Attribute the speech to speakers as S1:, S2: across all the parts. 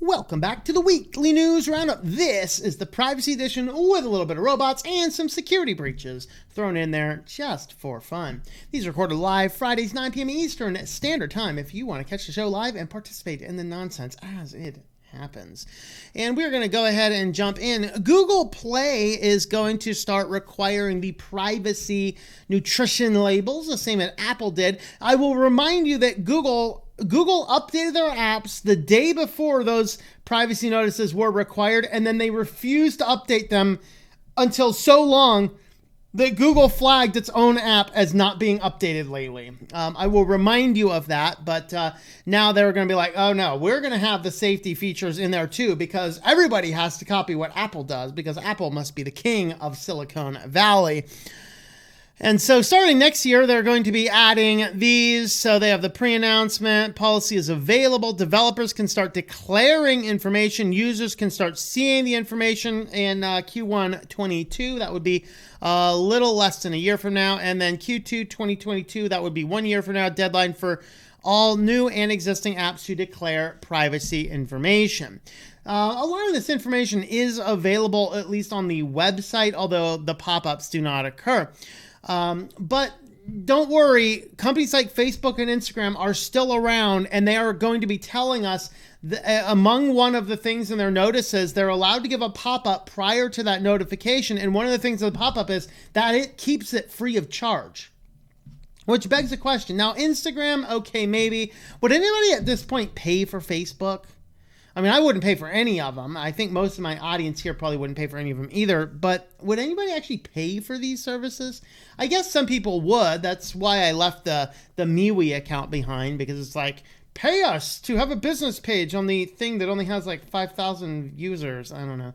S1: Welcome back to the weekly news roundup. This is the privacy edition with a little bit of robots and some security breaches thrown in there just for fun. These are recorded live Fridays 9 p.m. Eastern Standard Time if you want to catch the show live and participate in the nonsense as it happens. And we're going to go ahead and jump in. Google Play is going to start requiring the privacy nutrition labels, the same as Apple did. I will remind you that Google updated their apps the day before those privacy notices were required, and then they refused to update them until so long that Google flagged its own app as not being updated lately. I will remind you of that, but now they're going to be like, oh no, we're going to have the safety features in there too, because everybody has to copy what Apple does, because Apple must be the king of Silicon Valley. And so starting next year, they're going to be adding these. So they have the pre-announcement, policy is available. Developers can start declaring information. Users can start seeing the information in Q1 22. That would be a little less than a year from now. And then Q2 2022, that would be 1 year from now. Deadline for all new and existing apps to declare privacy information. A lot of this information is available, at least on the website, although the pop-ups do not occur. But don't worry, companies like Facebook and Instagram are still around, and they are going to be telling us among one of the things in their notices, they're allowed to give a pop-up prior to that notification. And one of the things of the pop-up is that it keeps it free of charge, which begs the question. Now, Instagram, okay, maybe. Would anybody at this point pay for Facebook? I mean, I wouldn't pay for any of them. I think most of my audience here probably wouldn't pay for any of them either. But would anybody actually pay for these services? I guess some people would. That's why I left the MeWe account behind, because it's like, pay us to have a business page on the thing that only has like 5,000 users. I don't know.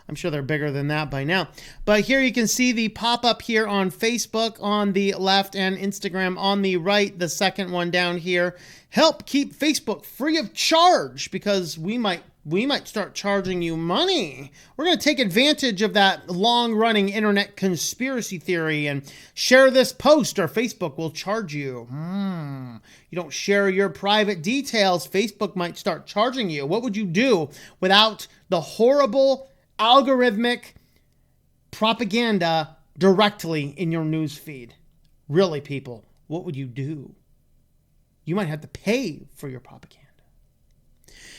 S1: I'm sure they're bigger than that by now. But here you can see the pop-up here on Facebook on the left and Instagram on the right. The second one down here. Help keep Facebook free of charge, because we might start charging you money. We're going to take advantage of that long-running internet conspiracy theory and share this post or Facebook will charge you. You don't share your private details, Facebook might start charging you. What would you do without the horrible algorithmic propaganda directly in your news feed? Really, people, what would you do? You might have to pay for your propaganda.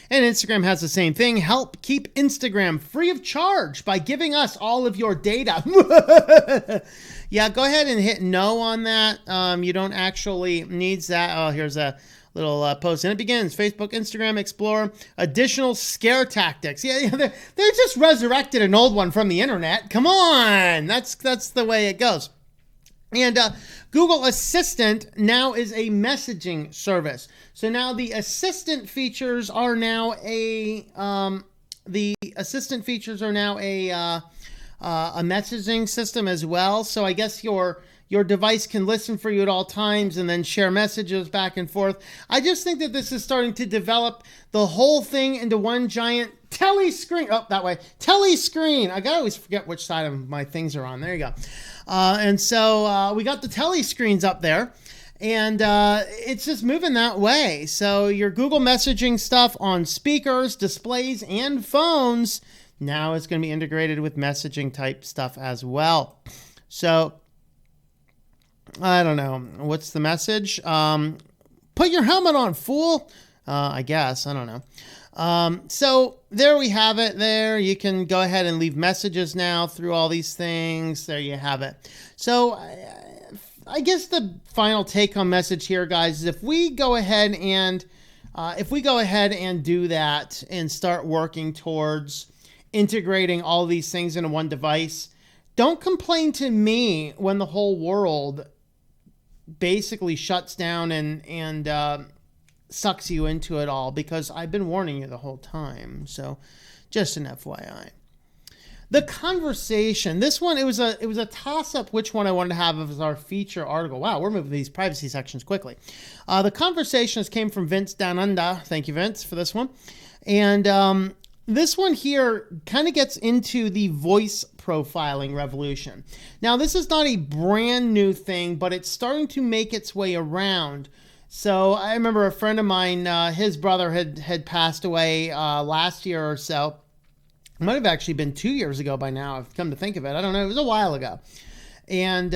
S1: And Instagram has the same thing. Help keep Instagram free of charge by giving us all of your data. Yeah, go ahead and hit no on that. You don't actually need that. Oh, here's a little post, and it begins. Facebook, Instagram, explore additional scare tactics. Yeah, they just resurrected an old one from the internet. Come on, that's the way it goes. And Google Assistant now is a messaging service. So now the Assistant features are now a messaging system as well. So I guess your device can listen for you at all times and then share messages back and forth. I just think that this is starting to develop the whole thing into one giant telescreen. Oh, that way. Telescreen. I always forget which side of my things are on. There you go. And so we got the telescreens up there, and it's just moving that way. So your Google messaging stuff on speakers, displays, and phones, now it's going to be integrated with messaging type stuff as well. So I don't know. What's the message? Put your helmet on, fool. I guess. I don't know. So there we have it there. You can go ahead and leave messages now through all these things. There you have it. So I guess the final take home message here, guys, is if we go ahead and do that and start working towards integrating all these things into one device, don't complain to me when the whole world basically shuts down and sucks you into it all, because I've been warning you the whole time. So just an FYI. The conversation, this one, it was a toss-up which one I wanted to have as our feature article. Wow, we're moving these privacy sections quickly. The conversations came from Vince Down Under. Thank you, Vince, for this one. And this one here kind of gets into the voice profiling revolution. Now, this is not a brand new thing, but it's starting to make its way around. So I remember a friend of mine, his brother had passed away last year or so. It might have actually been 2 years ago by now. I've come to think of it. I don't know. It was a while ago. And,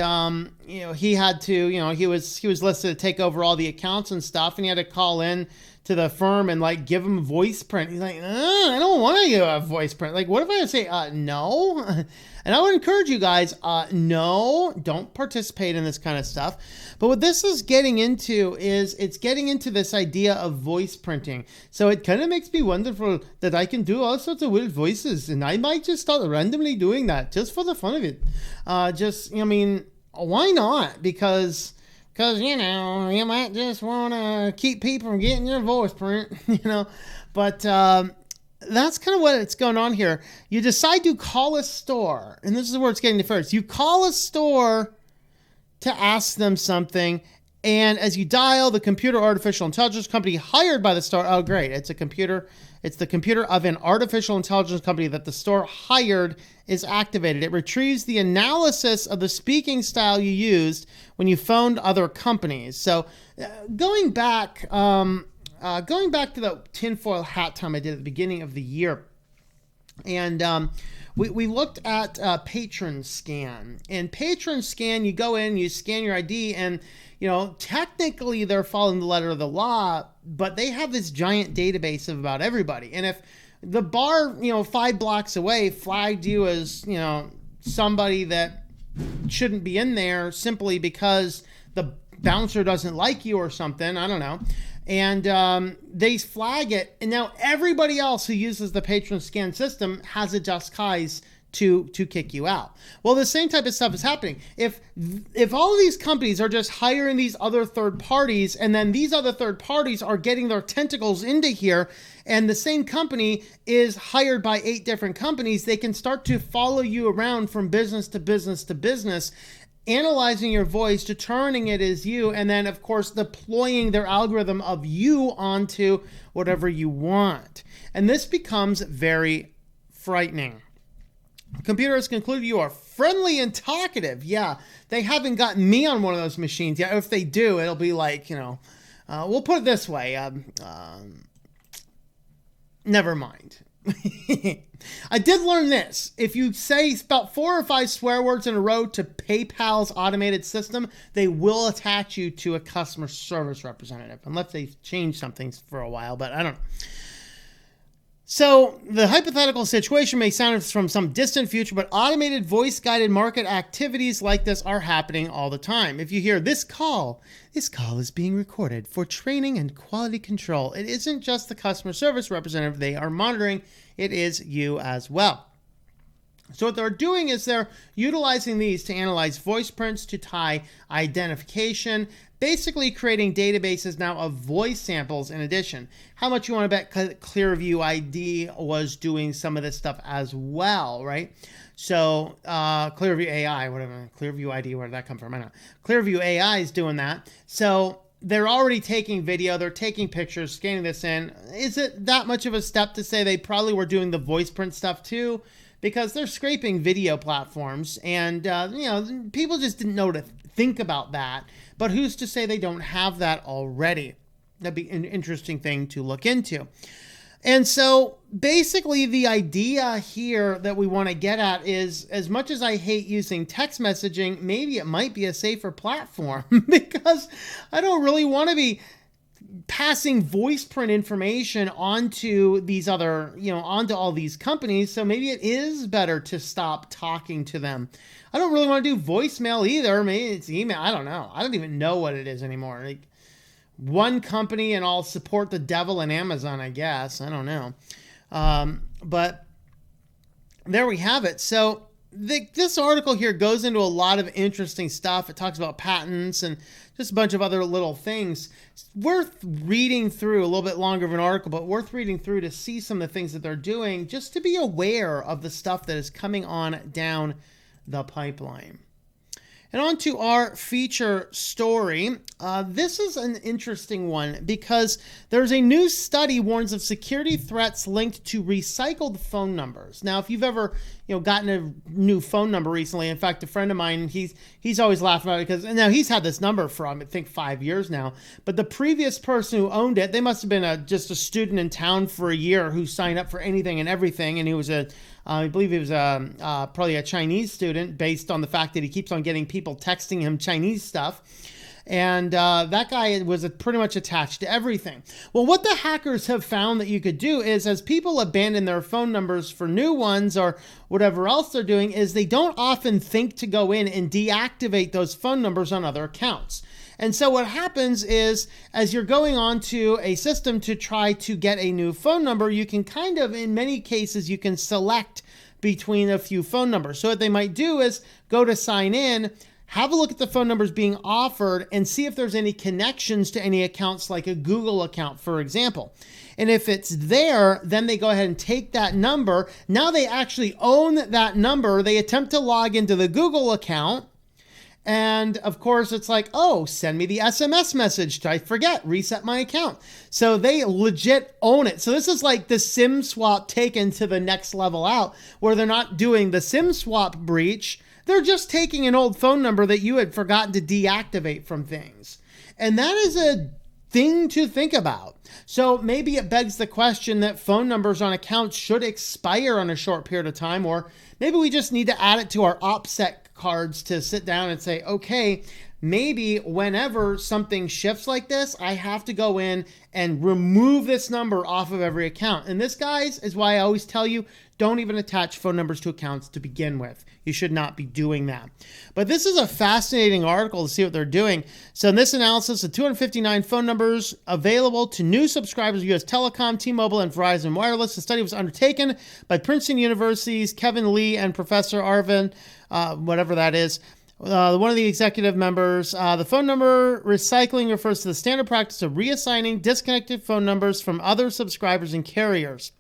S1: he had to, he was listed to take over all the accounts and stuff. And he had to call in to the firm and like give him voice print. He's like, I don't want to give a voice print. Like, what if I say, no? And I would encourage you guys, no, don't participate in this kind of stuff. But what this is getting into is it's getting into this idea of voice printing. So it kind of makes me wonderful that I can do all sorts of weird voices. And I might just start randomly doing that just for the fun of it. Why not? Because you might just want to keep people from getting your voice print, but that's kind of what it's going on here. You decide to call a store, and this is where it's getting to first. You call a store to ask them something, and as you dial, the computer artificial intelligence company hired by the store, oh great, it's the computer of an artificial intelligence company that the store hired is activated. It retrieves the analysis of the speaking style you used when you phoned other companies. So going back to the tinfoil hat time I did at the beginning of the year, and we looked at Patron Scan. And Patron Scan, you go in, you scan your ID, and technically they're following the letter of the law, but they have this giant database of about everybody. And if the bar, 5 blocks away flagged you as, somebody that shouldn't be in there simply because the bouncer doesn't like you or something, I don't know. And they flag it, and now everybody else who uses the Patron Scan system has a just cause to kick you out. Well, the same type of stuff is happening. If all of these companies are just hiring these other third parties, and then these other third parties are getting their tentacles into here, and the same company is hired by 8 different companies, they can start to follow you around from business to business to business, analyzing your voice, determining it is you, and then, of course, deploying their algorithm of you onto whatever you want. And this becomes very frightening. Computer has concluded you are friendly and talkative. Yeah, they haven't gotten me on one of those machines yet. If they do, it'll be like, we'll put it this way. Never mind. I did learn this. If you say about 4 or 5 swear words in a row to PayPal's automated system, they will attach you to a customer service representative, unless they've changed something for a while, but I don't know. So the hypothetical situation may sound from some distant future, but automated voice-guided market activities like this are happening all the time. If you hear this call is being recorded for training and quality control. It isn't just the customer service representative they are monitoring. It is you as well. So what they're doing is they're utilizing these to analyze voice prints, to tie identification, basically creating databases now of voice samples in addition. How much you want to bet Clearview ID was doing some of this stuff as well, right? So Clearview AI, whatever, Clearview ID, where did that come from? I don't know. Clearview AI is doing that. So they're already taking video, they're taking pictures, scanning this in. Is it that much of a step to say they probably were doing the voice print stuff too? Because they're scraping video platforms, and people just didn't know to think about that. But who's to say they don't have that already? That'd be an interesting thing to look into. And so basically the idea here that we want to get at is, as much as I hate using text messaging, maybe it might be a safer platform because I don't really want to be passing voice print information onto these other, onto all these companies. So maybe it is better to stop talking to them. I don't really want to do voicemail either. Maybe it's email. I don't know. I don't even know what it is anymore. Like one company and I'll support the devil in Amazon, I guess. I don't know. But there we have it. So this article here goes into a lot of interesting stuff. It talks about patents and just a bunch of other little things. It's worth reading through, a little bit longer of an article, but worth reading through to see some of the things that they're doing, just to be aware of the stuff that is coming on down the pipeline. And on to our feature story. This is an interesting one because there's a new study warns of security threats linked to recycled phone numbers. Now, if you've ever, gotten a new phone number recently. In fact, a friend of mine, he's always laughing about it because now he's had this number for, I think, 5 years now. But the previous person who owned it, they must have been just a student in town for a year who signed up for anything and everything. And he was I believe he was probably a Chinese student based on the fact that he keeps on getting people texting him Chinese stuff. And that guy was pretty much attached to everything. Well, what the hackers have found that you could do is, as people abandon their phone numbers for new ones or whatever else they're doing, is they don't often think to go in and deactivate those phone numbers on other accounts. And so what happens is, as you're going on to a system to try to get a new phone number, you can kind of, in many cases, you can select between a few phone numbers. So what they might do is go to sign in, have a look at the phone numbers being offered and see if there's any connections to any accounts, like a Google account, for example. And if it's there, then they go ahead and take that number. Now they actually own that number. They attempt to log into the Google account. And of course, it's like, oh, send me the SMS message. I forget, reset my account. So they legit own it. So this is like the SIM swap taken to the next level out, where they're not doing the SIM swap breach. They're just taking an old phone number that you had forgotten to deactivate from things. And that is a thing to think about. So maybe it begs the question that phone numbers on accounts should expire on a short period of time, or maybe we just need to add it to our OPSEC cards to sit down and say, okay, maybe whenever something shifts like this, I have to go in and remove this number off of every account. And this, guys, is why I always tell you, don't even attach phone numbers to accounts to begin with. You should not be doing that. But this is a fascinating article to see what they're doing. So in this analysis of 259 phone numbers available to new subscribers of U.S. Telecom, T-Mobile, and Verizon Wireless, the study was undertaken by Princeton University's Kevin Lee and Professor Arvin, whatever that is, one of the executive members. The phone number recycling refers to the standard practice of reassigning disconnected phone numbers from other subscribers and carriers.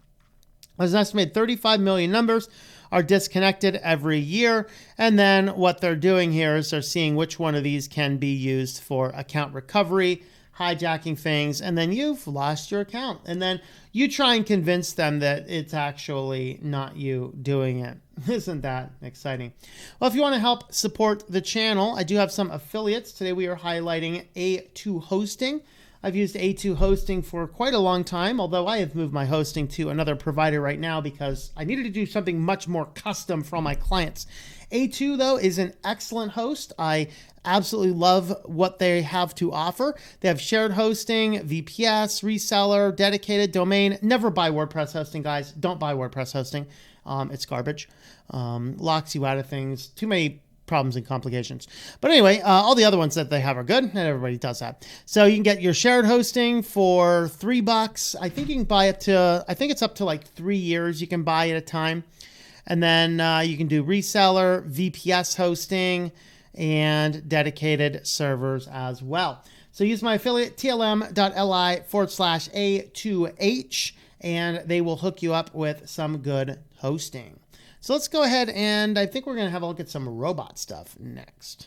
S1: There's an estimated 35 million numbers are disconnected every year. And then what they're doing here is they're seeing which one of these can be used for account recovery, hijacking things, and then you've lost your account. And then you try and convince them that it's actually not you doing it. Isn't that exciting? Well, if you want to help support the channel, I do have some affiliates. Today we are highlighting A2 Hosting. I've used A2 Hosting for quite a long time, although I have moved my hosting to another provider right now because I needed to do something much more custom for all my clients. A2, though, is an excellent host. I absolutely love what they have to offer. They have shared hosting, VPS, reseller, dedicated domain. Never buy WordPress hosting, guys. Don't buy WordPress hosting. It's garbage. Locks you out of things. Too many problems and complications. But anyway, all the other ones that they have are good, and everybody does that. So you can get your shared hosting for $3. I think you can buy I think it's up to like 3 years you can buy at a time. And then you can do reseller, VPS hosting, and dedicated servers as well. So use my affiliate, tlm.li/A2H, and they will hook you up with some good hosting. So let's go ahead, and I think we're going to have a look at some robot stuff next.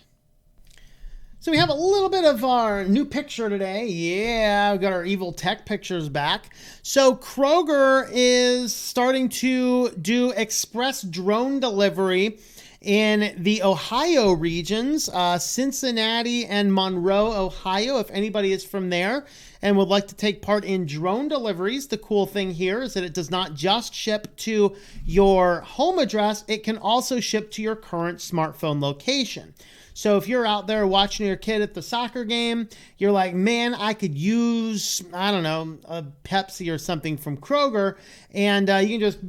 S1: So we have a little bit of our new picture today. Yeah, we've got our evil tech pictures back. So Kroger is starting to do express drone delivery in the Ohio regions, Cincinnati and Monroe, Ohio, if anybody is from there and would like to take part in drone deliveries. The cool thing here is that it does not just ship to your home address, it can also ship to your current smartphone location. So if you're out there watching your kid at the soccer game, you're like, man, I could use, I don't know, a Pepsi or something from Kroger, and you can just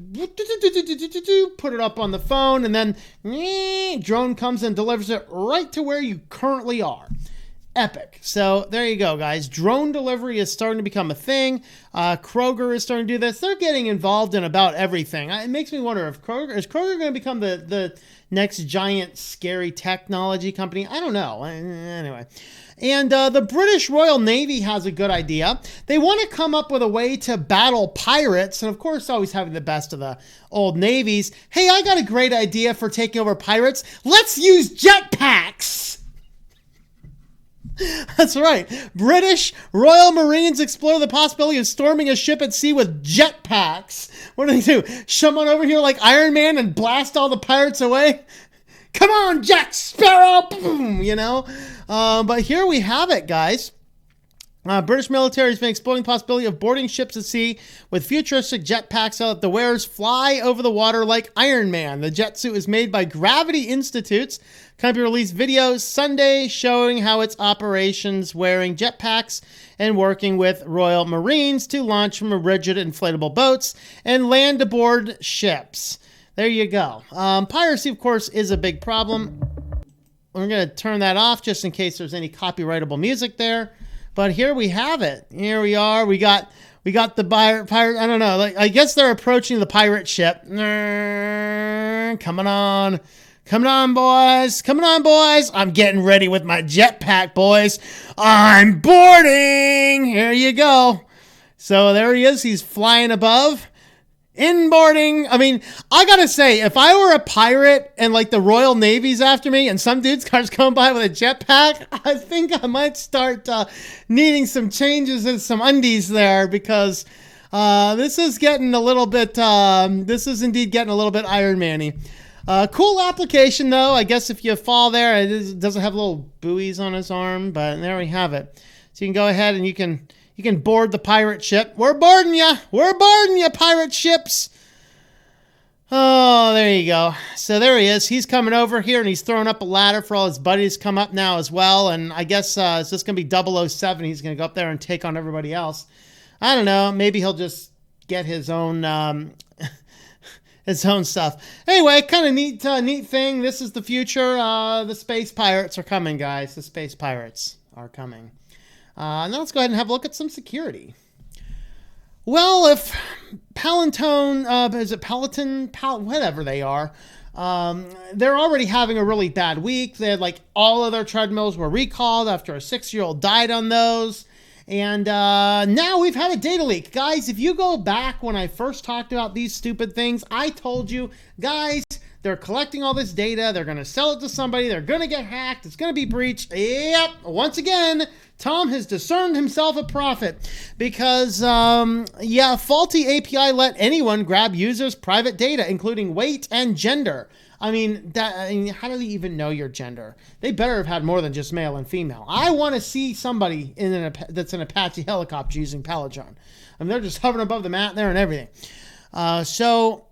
S1: put it up on the phone, and then drone comes and delivers it right to where you currently are. Epic. So there you go, guys. Drone delivery is starting to become a thing. Kroger is starting to do this. They're getting involved in about everything. It makes me wonder if is Kroger going to become the next giant scary technology company? I don't know. Anyway. And the British Royal Navy has a good idea. They want to come up with a way to battle pirates, and of course always having the best of the old navies. Hey, I got a great idea for taking over pirates. Let's use jetpacks. That's right. British Royal Marines explore the possibility of storming a ship at sea with jetpacks. What do they do? Come on over here like Iron Man and blast all the pirates away? Come on, Jack Sparrow! Boom, you know? But here we have it, guys. British military has been exploring the possibility of boarding ships at sea with futuristic jetpacks so that the wearers fly over the water like Iron Man. The jet suit is made by Gravity Institutes. Company released videos Sunday showing how its operations wearing jetpacks and working with Royal Marines to launch from rigid inflatable boats and land aboard ships. There you go. Piracy, of course, is a big problem. We're going to turn that off just in case there's any copyrightable music there. But here we have it. Here we are. We got the pirate. I don't know. I guess they're approaching the pirate ship. Coming on. Coming on, boys. Coming on, boys. I'm getting ready with my jetpack, boys. I'm boarding. Here you go. So there he is. He's flying above. Inboarding. I mean, I gotta say, if I were a pirate and like the Royal Navy's after me and some dude starts coming by with a jetpack, I think I might start needing some changes in some undies there because this is getting a little bit, this is indeed getting a little bit Iron Man-y. Cool application though. I guess if you fall there, it doesn't have little buoys on his arm, but there we have it. So you can go ahead and you can board the pirate ship. We're boarding you. We're boarding you, pirate ships. Oh, there you go. So there he is. He's coming over here, and he's throwing up a ladder for all his buddies to come up now as well. And I guess it's just going to be 007. He's going to go up there and take on everybody else. I don't know. Maybe he'll just get his own his own stuff. Anyway, kind of neat thing. This is the future. The space pirates are coming, guys. The space pirates are coming. Now let's go ahead and have a look at some security. Well, if Peloton, is it Peloton? Whatever they are, they're already having a really bad week. They had like all of their treadmills were recalled after a 6-year-old died on those. And now we've had a data leak. Guys, if you go back when I first talked about these stupid things, I told you, guys, they're collecting all this data. They're going to sell it to somebody. They're going to get hacked. It's going to be breached. Yep. Once again, Tom has discerned himself a prophet because, faulty API let anyone grab users' private data, including weight and gender. I mean, how do they even know your gender? They better have had more than just male and female. I want to see somebody that's an Apache helicopter using Peloton. I mean, they're just hovering above the mat there and everything. So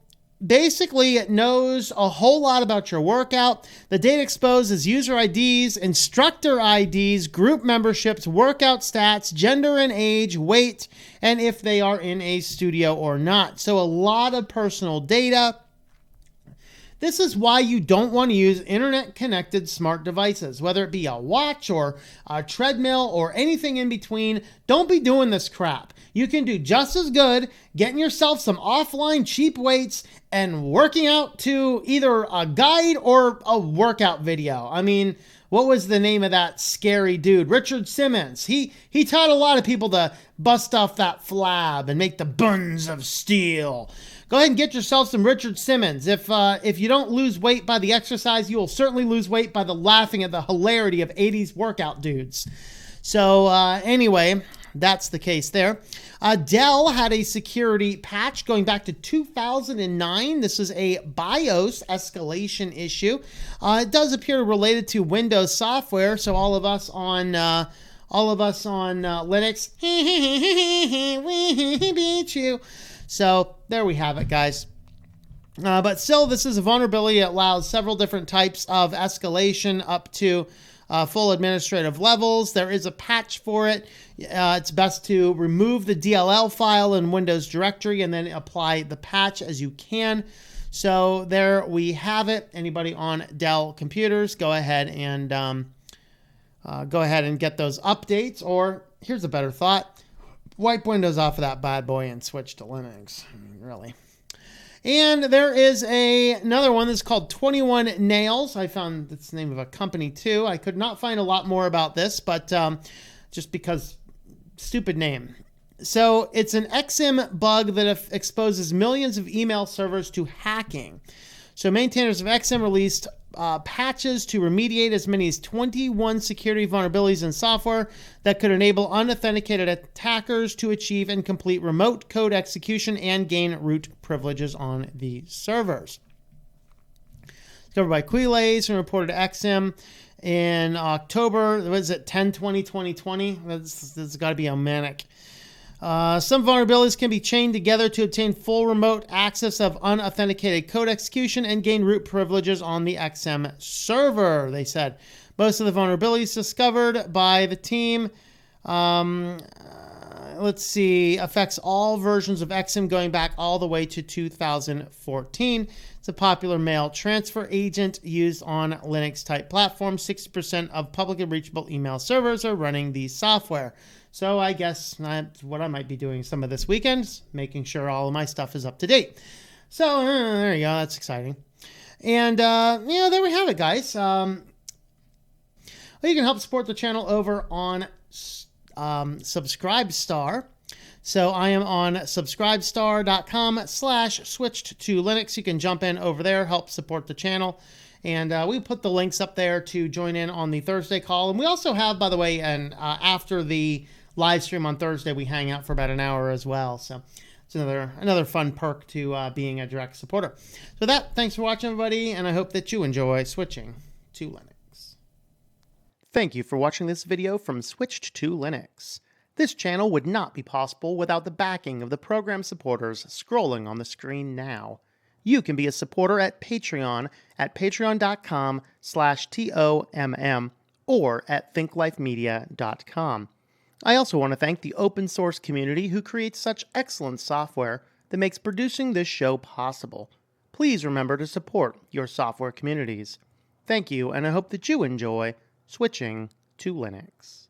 S1: basically, it knows a whole lot about your workout. The data exposes user IDs, instructor IDs, group memberships, workout stats, gender and age, weight, and if they are in a studio or not. So a lot of personal data. This is why you don't want to use internet-connected smart devices, whether it be a watch or a treadmill or anything in between. Don't be doing this crap. You can do just as good getting yourself some offline cheap weights and working out to either a guide or a workout video. I mean, what was the name of that scary dude? Richard Simmons. He taught a lot of people to bust off that flab and make the buns of steel. Go ahead and get yourself some Richard Simmons. If you don't lose weight by the exercise, you will certainly lose weight by the laughing at the hilarity of 80s workout dudes. So anyway, that's the case there. Dell had a security patch going back to 2009. This is a BIOS escalation issue. It does appear related to Windows software, so all of us on Linux, we beat you. So there we have it, guys. But still, this is a vulnerability that allows several different types of escalation up to full administrative levels. There is a patch for it. It's best to remove the DLL file in Windows directory and then apply the patch as you can. So there we have it. Anybody on Dell computers, go ahead and get those updates. Or here's a better thought. Wipe Windows off of that bad boy and switch to Linux. I mean, really. And there is another one that's called 21 Nails. I found that's the name of a company too. I could not find a lot more about this, but just because stupid name. So it's an XM bug that exposes millions of email servers to hacking. So maintainers of XM released patches to remediate as many as 21 security vulnerabilities in software that could enable unauthenticated attackers to achieve and complete remote code execution and gain root privileges on the servers. Discovered by Quilays and reported to XM in October. Was it 10/20/2020? This has got to be a manic. Some vulnerabilities can be chained together to obtain full remote access of unauthenticated code execution and gain root privileges on the XM server, they said. Most of the vulnerabilities discovered by the team, affects all versions of XM going back all the way to 2014. It's a popular mail transfer agent used on Linux-type platforms. 60% of publicly reachable email servers are running the software. So I guess that's what I might be doing some of this weekend, making sure all of my stuff is up to date. So there you go. That's exciting. And, there we have it, guys. You can help support the channel over on Subscribestar. So I am on subscribestar.com/switchedtolinux. You can jump in over there, help support the channel. And we put the links up there to join in on the Thursday call. And we also have, by the way, after the live stream on Thursday, we hang out for about an hour as well. So it's another fun perk to being a direct supporter. So thanks for watching, everybody, and I hope that you enjoy switching to Linux. Thank you for watching this video from Switched to Linux. This channel would not be possible without the backing of the program supporters scrolling on the screen now. You can be a supporter at Patreon at patreon.com/TOMM or at thinklifemedia.com. I also want to thank the open source community who creates such excellent software that makes producing this show possible. Please remember to support your software communities. Thank you, and I hope that you enjoy switching to Linux.